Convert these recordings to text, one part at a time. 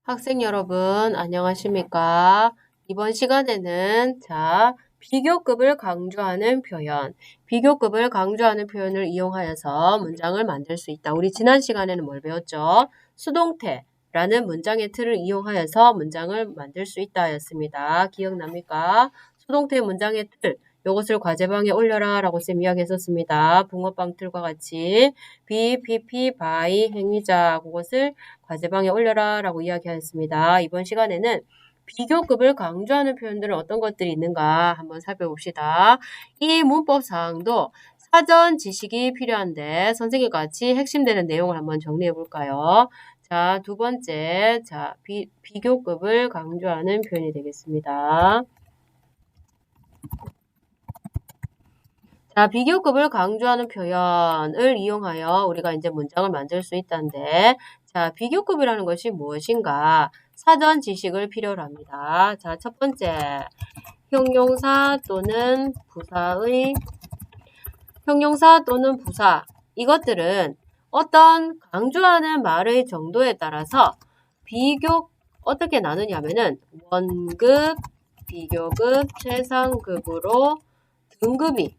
학생 여러분, 안녕하십니까? 이번 시간에는 비교급을 강조하는 표현, 비교급을 강조하는 표현을 이용하여서 문장을 만들 수 있다. 우리 지난 시간에는 뭘 배웠죠? 수동태라는 문장의 틀을 이용하여서 문장을 만들 수 있다 였습니다. 기억납니까? 수동태 문장의 틀, 요것을 과제방에 올려라 라고 쌤 이야기했었습니다. 붕어빵 틀과 같이 be, by 행위자 그것을 과제방에 올려라 라고 이야기하였습니다. 이번 시간에는 비교급을 강조하는 표현들은 어떤 것들이 있는가 한번 살펴봅시다. 이 문법사항도 사전 지식이 필요한데 선생님과 같이 핵심되는 내용을 한번 정리해 볼까요? 자, 두 번째, 비교급을 강조하는 표현이 되겠습니다. 자, 비교급을 강조하는 표현을 이용하여 우리가 이제 문장을 만들 수 있다는데, 자, 비교급이라는 것이 무엇인가? 사전 지식을 필요로 합니다. 자, 첫 번째, 형용사 또는 부사. 이것들은 어떤 강조하는 말의 정도에 따라서 어떻게 나누냐면은 원급, 비교급, 최상급으로 등급이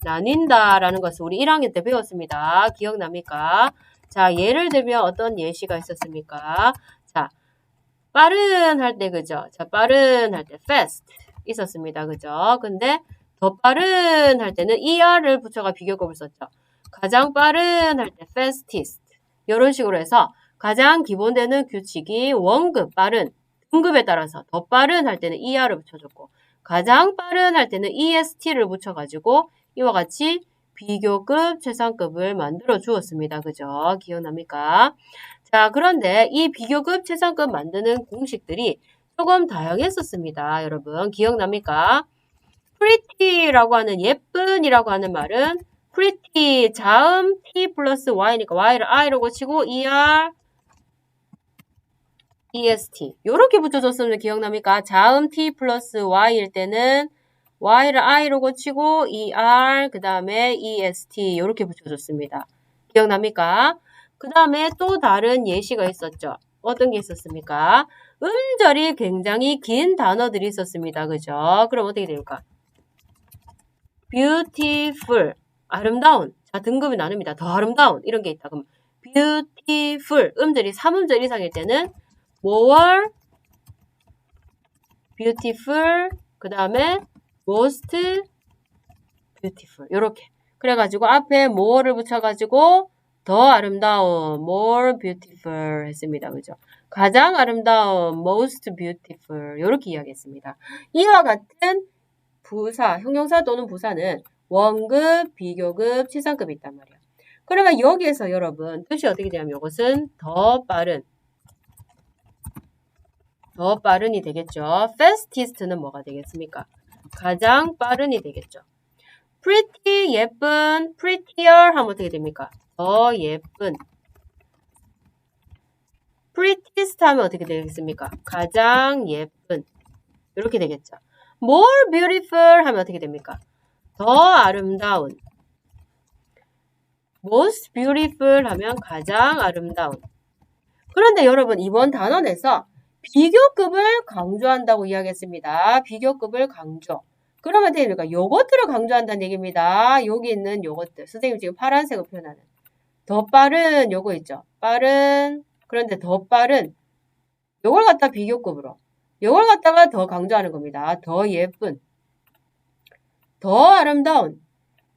나뉜다라는 것을 우리 1학년 때 배웠습니다. 기억납니까? 자, 예를 들면 어떤 예시가 있었습니까? 자, 빠른 할 때, 그죠? 자, 빠른 할 때 fast 있었습니다. 그죠? 근데 더 빠른 할 때는 er를 붙여가 비교급을 썼죠. 가장 빠른 할 때 fastest. 이런 식으로 해서 가장 기본되는 규칙이 원급, 빠른, 등급에 따라서 더 빠른 할 때는 er를 붙여줬고 가장 빠른 할 때는 est를 붙여가지고 이와 같이 비교급, 최상급을 만들어 주었습니다. 그죠? 기억납니까? 자, 그런데 이 비교급, 최상급 만드는 공식들이 조금 다양했었습니다. 여러분, 기억납니까? pretty라고 하는 예쁜이라고 하는 말은 pretty, 자음 t 플러스 y니까 y를 i로 고치고 est. 요렇게 붙여줬으면 기억납니까? 자음 t 플러스 y일 때는 y를 i로 고치고 그 다음에 est 요렇게 붙여줬습니다. 기억납니까? 그 다음에 또 다른 예시가 있었죠. 어떤 게 있었습니까? 음절이 굉장히 긴 단어들이 있었습니다. 그죠? 그럼 어떻게 됩니까? beautiful, 아름다운. 자, 등급이 나눕니다. 더 아름다운 이런 게 있다. 그럼 beautiful, 음절이 3음절 이상일 때는 more beautiful, 그 다음에 most beautiful 요렇게 그래가지고 앞에 more를 붙여가지고 더 아름다운 more beautiful 했습니다. 그죠? 가장 아름다운 most beautiful 요렇게 이야기했습니다. 이와 같은 부사, 형용사 또는 부사는 원급, 비교급, 최상급이 있단 말이에요. 그러면 여기에서 여러분 뜻이 어떻게 되냐면 이것은 더 빠른이 되겠죠. fastest는 뭐가 되겠습니까? 가장 빠른이 되겠죠. pretty, 예쁜, prettier 하면 어떻게 됩니까? 더 예쁜. prettiest 하면 어떻게 되겠습니까? 가장 예쁜. 이렇게 되겠죠. more beautiful 하면 어떻게 됩니까? 더 아름다운. most beautiful 하면 가장 아름다운. 그런데 여러분 이번 단원에서 비교급을 강조한다고 이야기했습니다. 비교급을 강조. 그러면 됩니까? 요것들을 강조한다는 얘기입니다. 여기 있는 요것들. 선생님 지금 파란색으로 표현하는. 더 빠른 요거 있죠. 빠른. 그런데 더 빠른. 요걸 갖다 비교급으로. 요걸 갖다가 더 강조하는 겁니다. 더 예쁜. 더 아름다운.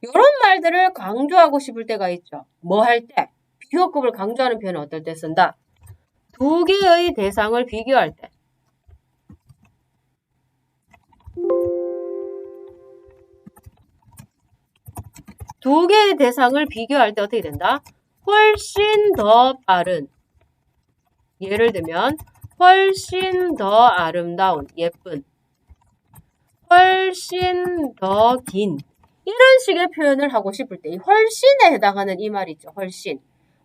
요런 말들을 강조하고 싶을 때가 있죠. 뭐 할 때? 비교급을 강조하는 표현은 어떨 때 쓴다? 두 개의 대상을 비교할 때. 두 개의 대상을 비교할 때 어떻게 된다? 훨씬 더 빠른. 예를 들면 훨씬 더 아름다운, 예쁜. 훨씬 더 긴. 이런 식의 표현을 하고 싶을 때 이 훨씬에 해당하는 이 말이 있죠. 훨씬.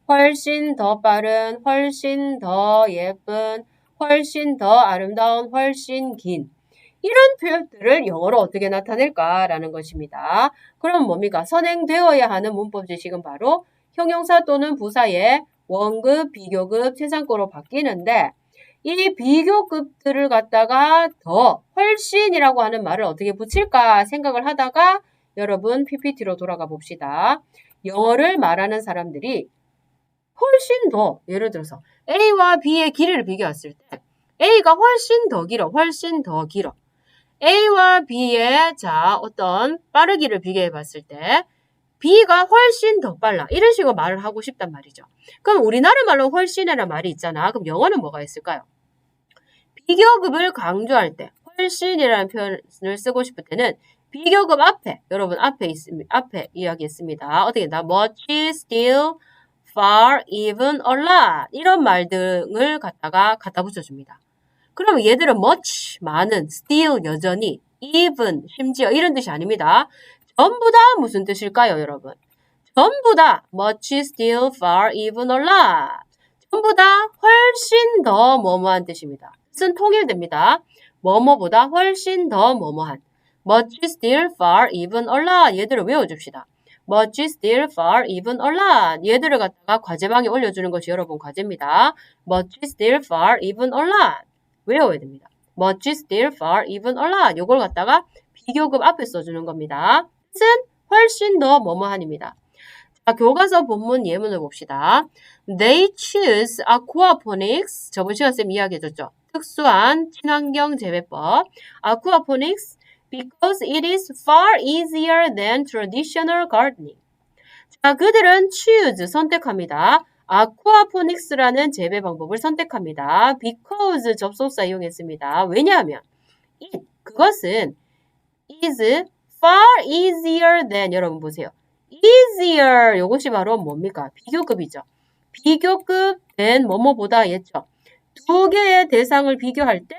훨씬 더 빠른, 훨씬 더 예쁜, 훨씬 더 아름다운, 훨씬 긴. 이런 표현들을 영어로 어떻게 나타낼까라는 것입니다. 그럼 뭡니까? 선행되어야 하는 문법 지식은 바로 형용사 또는 부사의 원급, 비교급, 최상급으로 바뀌는데 이 비교급들을 갖다가 더 훨씬이라고 하는 말을 어떻게 붙일까 생각을 하다가 여러분 PPT로 돌아가 봅시다. 영어를 말하는 사람들이 훨씬 더 예를 들어서 A와 B의 길이를 비교했을 때 A가 훨씬 더 길어. A와 B의 어떤 빠르기를 비교해 봤을 때 B가 훨씬 더 빨라. 이런 식으로 말을 하고 싶단 말이죠. 그럼 우리나라 말로 훨씬이라는 말이 있잖아. 그럼 영어는 뭐가 있을까요? 비교급을 강조할 때 훨씬이라는 표현을 쓰고 싶을 때는 비교급 앞에 여러분 앞에 이야기했습니다. 어떻게 나 much, still, far, even, a lot 이런 말 등을 갖다 붙여줍니다. 그럼 얘들은 much 많은, still 여전히, even 심지어 이런 뜻이 아닙니다. 전부 다 무슨 뜻일까요, 여러분? 전부 다 much, still, far, even, a lot 전부 다 훨씬 더 뭐뭐한 뜻입니다. 뜻은 통일됩니다. 뭐뭐보다 훨씬 더 뭐뭐한 much, still, far, even, a lot 얘들을 외워줍시다. much, still, far, even, a lot 얘들을 갖다가 과제방에 올려주는 것이 여러분 과제입니다. much, still, far, even, a lot 외워야 됩니다. much, still, far, even, a lot 요걸 갖다가 비교급 앞에 써주는 겁니다. 뜻은 훨씬 더 뭐뭐한입니다. 자, 교과서 본문 예문을 봅시다. They choose aquaponics. 저번 시간 쌤 이야기해줬죠. 특수한 친환경 재배법. aquaponics because it is far easier than traditional gardening. 자, 그들은 choose 선택합니다. aquaponics라는 재배 방법을 선택합니다. because 접속사 이용했습니다. 왜냐하면 그것은 is far easier than 여러분 보세요. easier 이것이 바로 뭡니까? 비교급이죠. 비교급 than 뭐뭐보다 했죠. 두 개의 대상을 비교할 때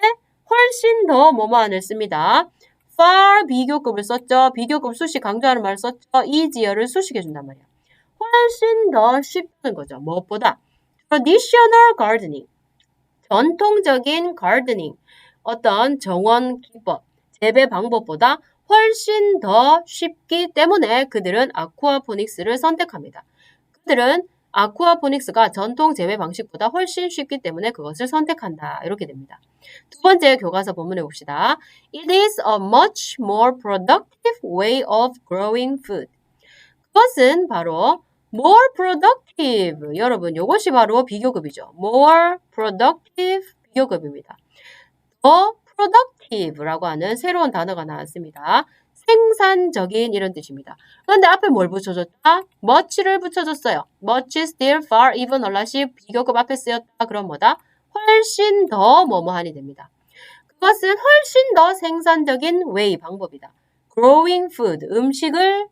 훨씬 더 뭐뭐한을 씁니다. far 비교급을 썼죠. 비교급 수식 강조하는 말을 썼죠. easier를 수식해준단 말이에요. 훨씬 더 쉽다는 거죠. 무엇보다 traditional gardening 전통적인 gardening 어떤 정원 기법 재배 방법보다 훨씬 더 쉽기 때문에 그들은 아쿠아포닉스를 선택합니다. 그들은 아쿠아포닉스가 전통 재배 방식보다 훨씬 쉽기 때문에 그것을 선택한다. 이렇게 됩니다. 두 번째 교과서 본문에 봅시다. It is a much more productive way of growing food. 그것은 바로 more productive. 여러분, 이것이 바로 비교급이죠. more productive 비교급입니다. 더 productive라고 하는 새로운 단어가 나왔습니다. 생산적인 이런 뜻입니다. 그런데 앞에 뭘 붙여줬다? much를 붙여줬어요. much, still, far, even, a lot이 비교급 앞에 쓰였다. 그럼 뭐다? 훨씬 더 뭐뭐하니 됩니다. 그것은 훨씬 더 생산적인 way 방법이다. growing food, 음식을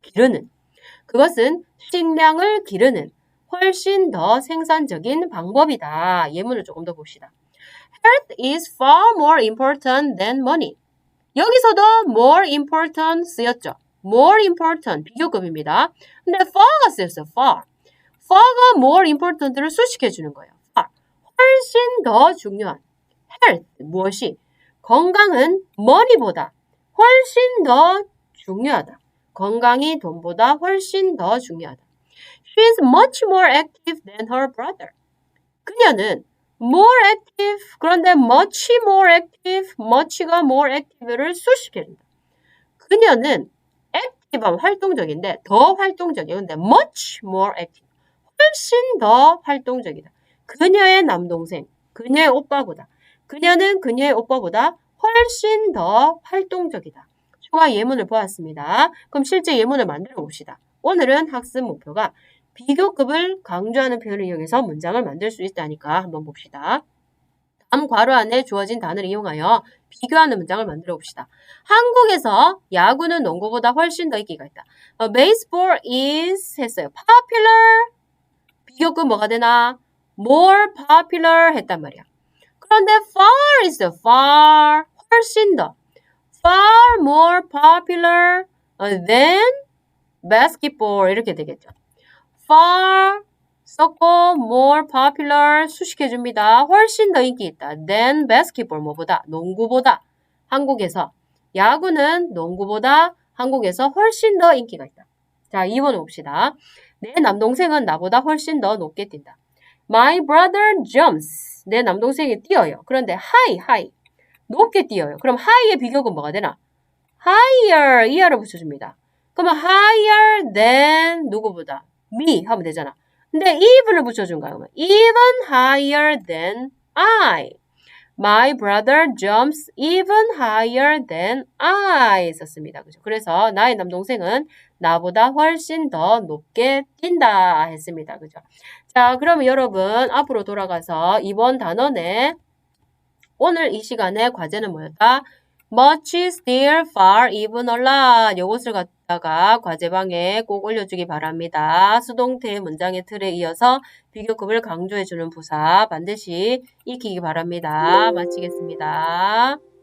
기르는. 그것은 식량을 기르는 훨씬 더 생산적인 방법이다. 예문을 조금 더 봅시다. Health is far more important than money. 여기서도 more important 쓰였죠. more important 비교급입니다. 근데 far가 쓰였어요. far. far가 more important를 수식해주는 거예요. far. 훨씬 더 중요한 health 무엇이? 건강은 money보다 훨씬 더 중요하다. 건강이 돈보다 훨씬 더 중요하다. She is much more active than her brother. 그녀는 more active, 그런데 much more active, much가 more active를 수식해준다. 그녀는 active하면 활동적인데 더 활동적이에요. 근데 much more active, 훨씬 더 활동적이다. 그녀의 남동생, 그녀의 오빠보다, 그녀는 그녀의 오빠보다 훨씬 더 활동적이다. 추가 예문을 보았습니다. 그럼 실제 예문을 만들어 봅시다. 오늘은 학습 목표가 비교급을 강조하는 표현을 이용해서 문장을 만들 수 있다니까 한번 봅시다. 다음 괄호 안에 주어진 단어를 이용하여 비교하는 문장을 만들어 봅시다. 한국에서 야구는 농구보다 훨씬 더 인기가 있다. Baseball is 했어요. Popular. 비교급 뭐가 되나? More popular 했단 말이야. 그런데 far 있어요. far. 훨씬 더. Far more popular than basketball 이렇게 되겠죠. far 썼고 more popular 수식해줍니다. 훨씬 더 인기 있다. than basketball 뭐보다? 농구보다. 한국에서 야구는 농구보다 한국에서 훨씬 더 인기가 있다. 자, 2번 봅시다. 내 남동생은 나보다 훨씬 더 높게 뛴다. My brother jumps. 내 남동생이 뛰어요. 그런데 high. 높게 뛰어요. 그럼 high의 비교가 뭐가 되나? higher, 이하를 붙여줍니다. 그러면 higher than 누구보다? me 하면 되잖아. 근데 even을 붙여준 거야. 그러면 even higher than I. My brother jumps even higher than I 썼습니다. 그죠? 그래서 나의 남동생은 나보다 훨씬 더 높게 뛴다 했습니다. 그죠? 자, 그러면 여러분 앞으로 돌아가서 이번 단원의 오늘 이 시간에 과제는 뭐였다? Much, still, far, even, a lot. 요것을 갖다가 과제방에 꼭 올려주기 바랍니다. 수동태 문장의 틀에 이어서 비교급을 강조해주는 부사 반드시 익히기 바랍니다. 마치겠습니다.